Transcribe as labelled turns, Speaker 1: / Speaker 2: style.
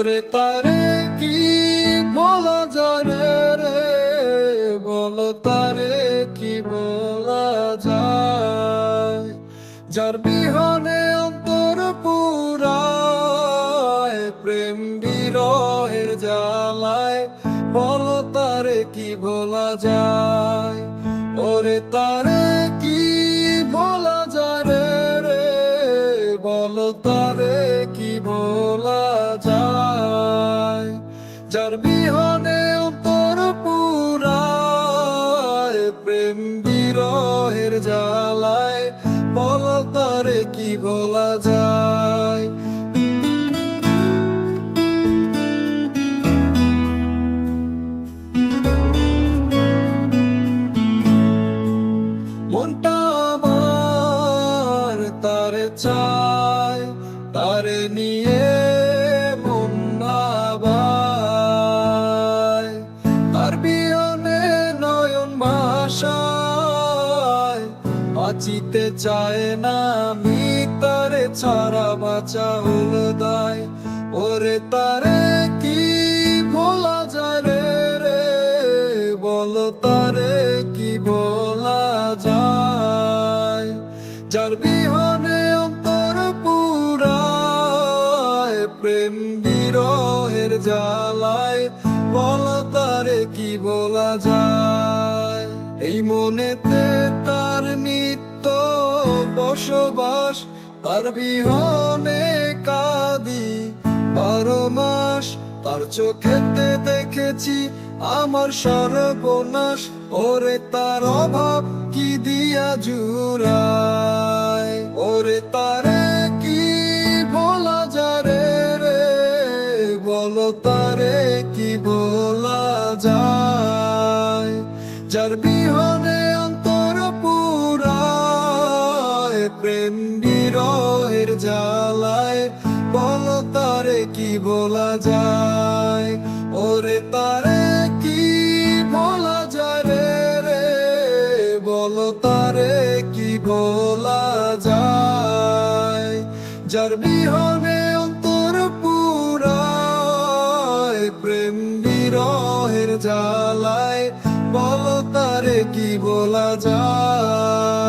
Speaker 1: ওরে তারে কি বলা যায় রে, বলো তারে কি বলা যায়, যার বিহনে অন্তর পুরায় প্রেম বিরহের জ্বালায়, বলো তারে কি বলা যায়। ওরে তারে কি বলা যায় রে, বলো তারে কি বলা যায়, যার বিহনে অন্তর পুরায় প্রেম বিরহের জ্বালায়, বলো তারে কি বলা যায়। মনটা আমার তারে চায়, তারে নিয়ে মন ভাবায়, তার বিহনে নয়ন ভাষায়, বাঁচিতে চায় না আমি তারে ছাড়া, বাঁচা হলো দায়। ওরে তারে কি বলা যায় রে, বলো তারে কি বলা যায়, যার বিহনে অন্তর পুরায় প্রেম বিরহের জ্বালায়, বলো তারে কি বলা যায়। এই মনেতে তার নিত্য বসবাস, তার বিহনে কাঁদি 12 মাস, তার চোখেতে দেখেছি আমার সর্বনাশ। ওরে তার অভাব কি দিয়া জুড়ায়, ওরে তারে কি বলা যায় রে, বলো তারে কি বলা যায়, যার বিহনে অন্তর পুরায় প্রেম বিরহের জ্বালায়, বলো তারে কি বলা যায়। ওরে তারে কি বলা যায় রে, বলো তারে কি বলা যায়, যার বিহনে অন্তর পুরায় প্রেম বিরহের জ্বালায়, বলো তারে কি বলা যায়।